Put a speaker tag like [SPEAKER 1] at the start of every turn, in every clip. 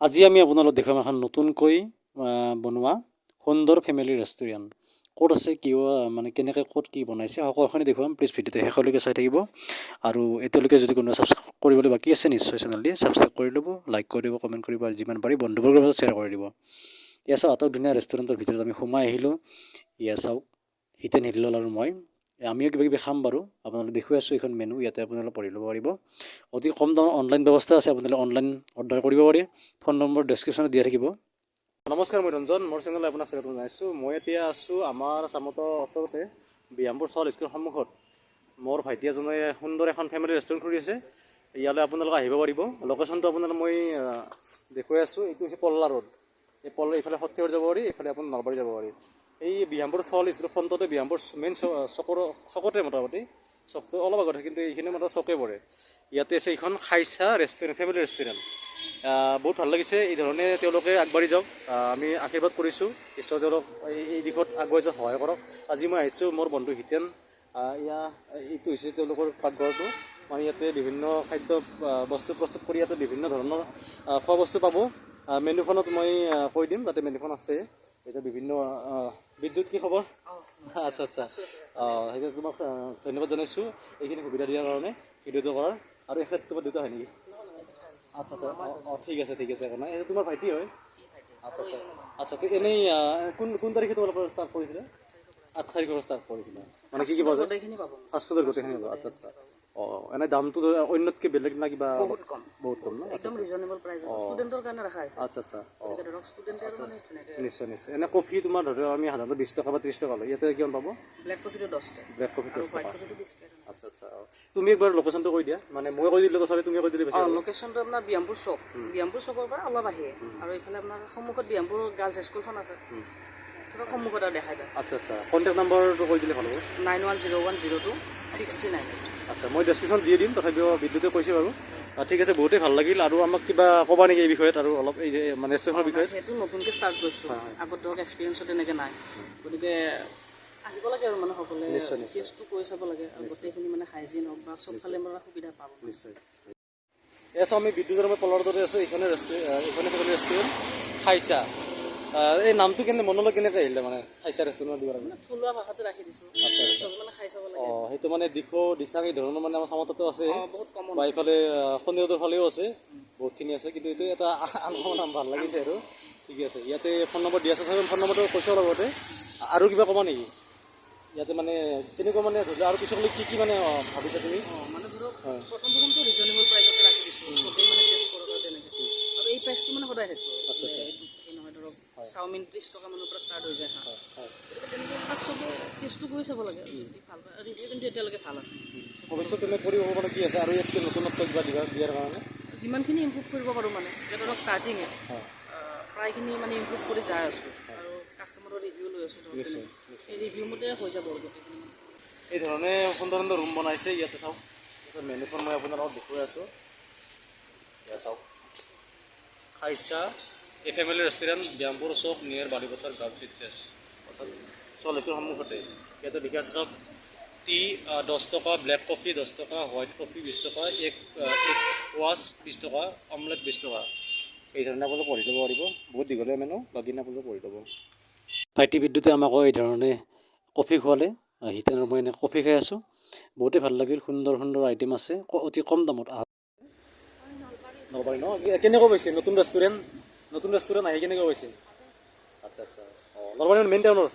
[SPEAKER 1] আজি আমি আপোনালোক দেখুৱাম এখন নতুনকৈ বনোৱা সুন্দৰ ফেমিলি ৰেষ্টুৰেণ্ট। ক'ত আছে কিয় মানে কেনেকৈ ক'ত কি বনাইছে সকলোখিনি দেখুৱাম। প্লিজ ভিডিঅ'টো শেষলৈকে চাই থাকিব। আৰু এতিয়ালৈকে যদি কোনোবা ছাবস্ক্ৰাইব কৰিবলৈ বাকী আছে নিশ্চয় চেনেলটি ছাবস্ক্ৰাইব কৰি ল'ব, লাইক কৰি দিব, কমেণ্ট কৰিব আৰু যিমান পাৰি বন্ধুবৰ্গৰ মাজত শ্বেয়াৰ কৰি দিব। এয়া চাওক অত ধুনীয়া ৰেষ্টুৰেণ্টৰ ভিতৰত আমি সোমাই আহিলোঁ। এয়া চাওক হিতেন হিল্লোল আৰু মই আমিও কিবা কিবি খাম বাৰু। আপোনালোকে দেখুৱাই আছোঁ এইখন মেনু, ইয়াতে আপোনালোকে পঢ়ি ল'ব পাৰিব। অতি কম দামত অনলাইন ব্যৱস্থা আছে, আপোনালোকে অনলাইন অৰ্ডাৰ কৰিব পাৰি। ফোন নম্বৰ ডেছক্ৰিপশ্যনত দিয়া থাকিব। নমস্কাৰ, মই ৰঞ্জন, মোৰ চেনেললৈ আপোনাক স্বাগতম জনাইছোঁ। মই এতিয়া আছোঁ আমাৰ চামতৰ ওচৰতে বিহামপুৰ চল স্কুলৰ সন্মুখত। মোৰ ভাইটি এজনে সুন্দৰ এখন ফেমিলি ৰেষ্টুৰেণ্ট খুলি আছে। ইয়ালৈ আপোনালোকে আহিব পাৰিব। লোকেশ্যনটো আপোনালোক মই দেখুৱাই আছোঁ। এইটো হৈছে পল্লা ৰোড। এই পল্লা এইফালে সৰ্থেবাৰী যাব পাৰি, এইফালে আপোনাৰ নলবাৰী যাব পাৰি। এই বিহামপুৰ চল স্কুলৰ ফ্ৰণ্টতে বিহামপুৰ মেইন চকতে মোটামুটি চকটো অলপ আগতে, কিন্তু এইখিনি মোটামুটি চকে পৰে। ইয়াতে আছে এইখন খাইছা ৰেষ্টুৰেণ্ট, ফেমিলি ৰেষ্টুৰেণ্ট। বহুত ভাল লাগিছে। এই ধৰণে তেওঁলোকে আগবাঢ়ি যাওক, আমি আশীৰ্বাদ কৰিছোঁ। ঈশ্বৰ তেওঁলোক এই দিশত আগুৱাই যোৱাত সহায় কৰক। আজি মই আহিছোঁ মোৰ বন্ধু হিতেন, এইটো হৈছে তেওঁলোকৰ পাকঘৰটো। মানে ইয়াতে বিভিন্ন খাদ্য বস্তু প্ৰস্তুত কৰি ইয়াতে বিভিন্ন ধৰণৰ খোৱা বস্তু পাব। মেনুখনত মই কৈ দিম, তাতে মেনুখন আছে। এতিয়া বিভিন্ন বিদ্যুৎ কি খবৰ? আচ্ছা আচ্ছা, সেইটো তোমাক ধন্যবাদ জনাইছোঁ এইখিনি সুবিধা দিয়াৰ কাৰণে ভিডিঅ'টো কৰাৰ। আৰু এখেত তোমাৰ দেউতা হয় নেকি? আচ্ছা আচ্ছা, ঠিক আছে ঠিক আছে, একো নাই। এইটো তোমাৰ ভাইটি হয়? আচ্ছা আচ্ছা আচ্ছা আচ্ছা। এনেই কোন তাৰিখে তোমালোকৰ ষ্টাৰ্ট কৰিছিলে? 8 তাৰিখৰ ষ্টাৰ্ট কৰিছিলে। মানে কি বজাৰ? ফাষ্টফুডৰ গোটেইখিনি পাব। আচ্ছা আচ্ছা। এনেই দামটো অন্যতকৈ বেলেগ না কিবা? বহুত কম ন? একদম ৰিজনেবল প্ৰাইচ, ষ্টুডেণ্টৰ কাৰণে ৰাখা হৈছে। আচ্ছা আচ্ছা, ধৰক ষ্টুডেণ্টে আৰু মানে ধুনীয়াকৈ। নিশ্চয় নিশ্চয়। এনে কফি তোমাৰ ধৰি আমি সাধাৰণতে 20 টকা বা 30 টকা লয়, ইয়াতে কিমান পাব? ব্লেক কফিটো 10 টকা। ব্লেক কফি 10 টকা। আচ্ছা আচ্ছা। তুমি একবাৰ লোকেশ্যনটো কৈ দিয়া, মানে মই কৈ দিলোঁ তথাপি তুমি কৈ দিলে বেছি। লোকেশ্যনটো আপোনাৰ বিহামপুৰ চক, বিহামপুৰ চকৰ পৰা অলপ আহে আৰু এইফালে আপোনাৰ সন্মুখত বিহামপুৰ গাৰ্লছ হাইস্কুলখন আছে, ধৰক সন্মুখত আৰু দেখাই পায়। আচ্ছা আচ্ছা। কণ্টেক্ট নম্বৰটো কৈ দিলে ভাল হ'ব। 9101026398। আচ্ছা, মই ডেছক্ৰিপশ্যন দি দিম, তথাপিও বিদ্যুতে কৈছে বাৰু। ঠিক আছে, বহুতেই ভাল লাগিল। আৰু আমাক কিবা ক'বা নেকি এই বিষয়ত আৰু অলপ, এই যে মানে ৰেষ্টুৰেণ্টৰ বিষয়ে? সেইটো নতুনকৈ ষ্টাৰ্ট কৰিছোঁ, আগত ধৰক এক্সপিৰিয়েঞ্চো তেনেকৈ নাই, গতিকে আহিব লাগে আৰু মানে সকলোৱে টেষ্টটো কৰি চাব লাগে। আৰু গোটেইখিনি মানে হাইজিন হওক বা চবফালে মানে সুবিধা পাব। নিশ্চয়। এয়া চাওঁ, আমি বিদ্যুতৰ মই পলৰ দৰে আছোঁ। এইখনে ৰেষ্টুৰেণ্ট খাইছা। এই নামটো কেনে মনলৈ কেনেকৈ আহিলে মানে খাইছা ৰেষ্টুৰেণ্ট দিবৰ কাৰণে? থলুৱা ভাষাটো ৰাখি দিছোঁ। মানে খাই চাব লাগে। সেইটো মানে দিচাং এই ধৰণৰ মানে আমাৰ চামততো আছে, বা এইফালে শনিহঁতৰ ফালেও আছে, বহুতখিনি আছে। কিন্তু এইটো এটা আনকমন নাম, ভাল লাগিছে আৰু। ঠিকে আছে। ইয়াতে ফোন নম্বৰ দিয়া আছে, ফোন নম্বৰটো কৈছোঁ লগতে। আৰু কিবা ক'বা নেকি ইয়াতে? মানে তেনেকুৱা মানে ধৰি লওক আৰু পিছলৈ কি কি মানে ভাবিছা তুমি? মানে ধৰক প্ৰথমটো ৰিজনেবল প্ৰাইচতে ৰাখি দিছোঁ, চবেই মানে টেষ্ট কৰক আৰু তেনেকৈ। আৰু এই প্ৰাইচটো মানে সদায় থাকিব। আচ্ছা আচ্ছা। এই নহয় ধৰক চাওমিন 30 টকা মানৰ পৰা ষ্টাৰ্ট হৈ যায়। গতিকে তেনেকৈ ফাৰ্ষ্ট চবে টেষ্টটো কৰি চাব লাগে। ভাল পায়, ৰিভিউ কিন্তু এতিয়ালৈকে ভাল আছে। ভৱিষ্যতে তুমি কৰিব মানে কি আছে আৰু ইয়াতকৈ নতুনত্ব কিবা দিয়াৰ কাৰণে? যিমানখিনি ইম্প্ৰুভ কৰিব পাৰোঁ মানে, এতিয়া ধৰক ষ্টাৰ্টিঙে প্ৰায়খিনি মানে ইম্প্ৰুভ কৰি যাই আছোঁ। আৰু কাষ্টমাৰৰ ৰিভিউ লৈ আছোঁ ধৰক, এই ৰিভিউ মতে হৈ যাব আৰু গোটেইখিনি। এই ধৰণে সুন্দৰ সুন্দৰ ৰুম বনাইছে। ইয়াতে চাওক, মেনুখন মই আপোনালোকক দেখুৱাই আছোঁ। ইয়াত চাওক, খাইছা এই ফেমিলি ৰেষ্টুৰেণ্ট, বিহামপুৰ চক নিয়াৰ বালিপথাৰ গাৰ্লছ চিটচেছ, অৰ্থাৎ চল স্কুলৰ সন্মুখতে। ইয়াতে দেখি আছে চাওক, টি 10 টকা, ব্লেক কফি 10 টকা, হোৱাইট কফি 20 টকা, এক ৱাছ 20 টকা, অমলেট 20 টকা। এই ধৰণে আপোনালোকে পঢ়ি ল'ব পাৰিব। বহুত দীঘলীয়া মেনু, বাকী আপোনালোকে পঢ়ি ল'ব। ভাইটি বিদ্যুতে আমাকো এই ধৰণে কফি খোৱালে। হিতেনৰ মই এনেকৈ কফি খাই আছোঁ। বহুতেই ভাল লাগিল, সুন্দৰ সুন্দৰ আইটেম আছে অতি কম দামত। নলবাৰী ন? কেনেকৈ পাইছে নতুন ৰেষ্টুৰেণ্ট আহি কেনেকৈ পাইছে? আচ্ছা আচ্ছা। নলবাৰী মেইন টাউনৰ?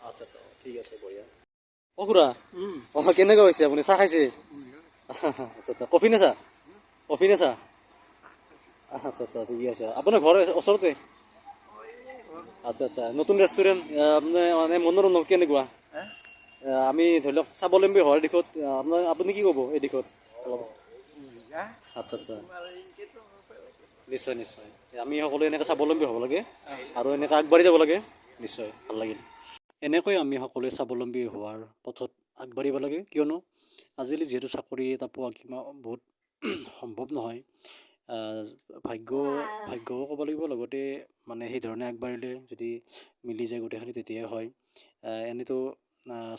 [SPEAKER 1] আচ্ছা আচ্ছা, ঠিক আছে, বঢ়িয়া। খুৰা কেনেকৈ হৈছে? আপুনি চাহ খাইছে? আচ্ছা আচ্ছা। কফি নে চাহ? আচ্ছা আচ্ছা, ঠিকে আছে। আপোনাৰ ঘৰ ওচৰতে? আচ্ছা আচ্ছা। নতুন ৰেষ্টুৰেণ্ট মানে মনোৰঞ্জন কেনেকুৱা? আমি ধৰি লওক স্বাৱলম্বী হোৱাৰ দিশত আপুনি কি ক'ব এই দিশত? আচ্ছা আচ্ছা, নিশ্চয় নিশ্চয়। আমি সকলোৱে এনেকৈ স্বাৱলম্বী হ'ব লাগে আৰু এনেকৈ আগবাঢ়ি যাব লাগে। নিশ্চয় ভাল লাগিল। এনেকৈ আমি সকলোৱে স্বাৱলম্বী হোৱাৰ পথত আগবাঢ়িব লাগে। কিয়নো আজিকালি যিহেতু চাকৰি এটা পোৱা কিমান বহুত সম্ভৱ নহয়, ভাগ্যও ক'ব লাগিব, লগতে মানে সেই ধৰণে আগবাঢ়িলে যদি মিলি যায় গোটেইখিনি তেতিয়াই হয়। এনেতো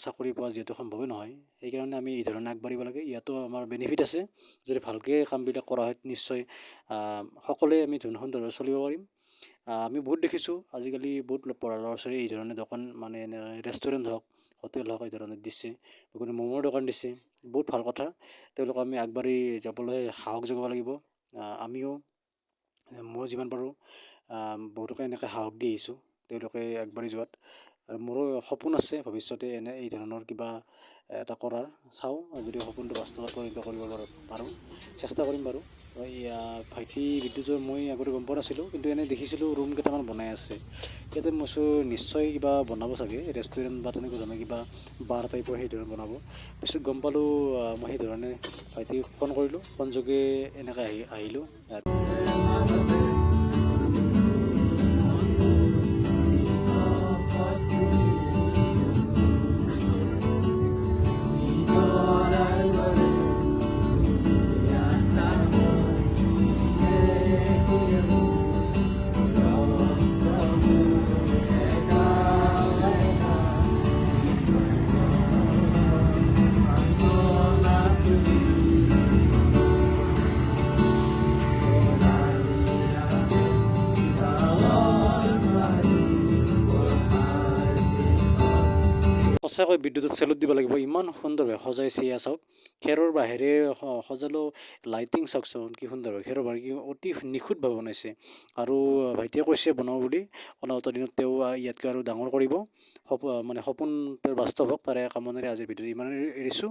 [SPEAKER 1] চাকৰি পোৱা যিহেতু সম্ভৱেই নহয়, সেইকাৰণে আমি এই ধৰণে আগবাঢ়িব লাগে। ইয়াতো আমাৰ বেনিফিট আছে, যদি ভালকৈ কামবিলাক কৰা হয় নিশ্চয় সকলোৱে আমি সুন্দৰভাৱে চলিব পাৰিম। আমি বহুত দেখিছোঁ আজিকালি বহুত পঢ়া ল'ৰা ছোৱালী এই ধৰণে দোকান মানে ৰেষ্টুৰেণ্ট হওক, হোটেল হওক, এই ধৰণে দিছে, কোনো ম'মৰ দোকান দিছে, বহুত ভাল কথা। তেওঁলোকক আমি আগবাঢ়ি যাবলৈ সাহস যোগাব লাগিব। আমিও মই যিমান পাৰোঁ বহুতকে এনেকৈ সাহস দি আহিছোঁ তেওঁলোকে আগবাঢ়ি যোৱাত। আৰু মোৰো সপোন আছে ভৱিষ্যতে এই ধৰণৰ কিবা এটা কৰাৰ। চাওঁ যদি সপোনটো বাস্তৱত পৰিণত কৰিব পাৰোঁ, চেষ্টা কৰিম বাৰু। ভাইটি বিদ্যুতৰ মই আগতে গম পোৱা নাছিলোঁ, কিন্তু এনেই দেখিছিলোঁ ৰুম কেইটামান বনাই আছে। ইয়াতে মই নিশ্চয় কিবা বনাব চাগে, ৰেষ্টুৰেণ্ট বা তেনেকুৱা ধৰণৰ কিবা বাৰ টাইপৰ সেই ধৰণে বনাব। পিছত গম পালোঁ, মই সেইধৰণে ভাইটিক ফোন কৰিলোঁ, ফোনযোগে এনেকৈ আহিলোঁ। সঁচাকৈ বিদ্যুতত চেলুট দিব লাগিব, ইমান সুন্দৰভাৱে সজাইছে। এয়া চাওক, খেৰৰ বাহিৰে সজালেও লাইটিং চাওকচোন কি সুন্দৰভাৱে, খেৰৰ বাহিৰে কি অতি নিখুঁতভাৱে বনাইছে। আৰু ভাইটিয়ে কৈছে বনাব বুলি, অনাগত দিনত তেওঁ ইয়াতকৈ আৰু ডাঙৰ কৰিব। মানে সপোন বাস্তৱ হওক তাৰে কামনাৰে আজিৰ ভিডিঅ'টো ইমানে এৰিছোঁ।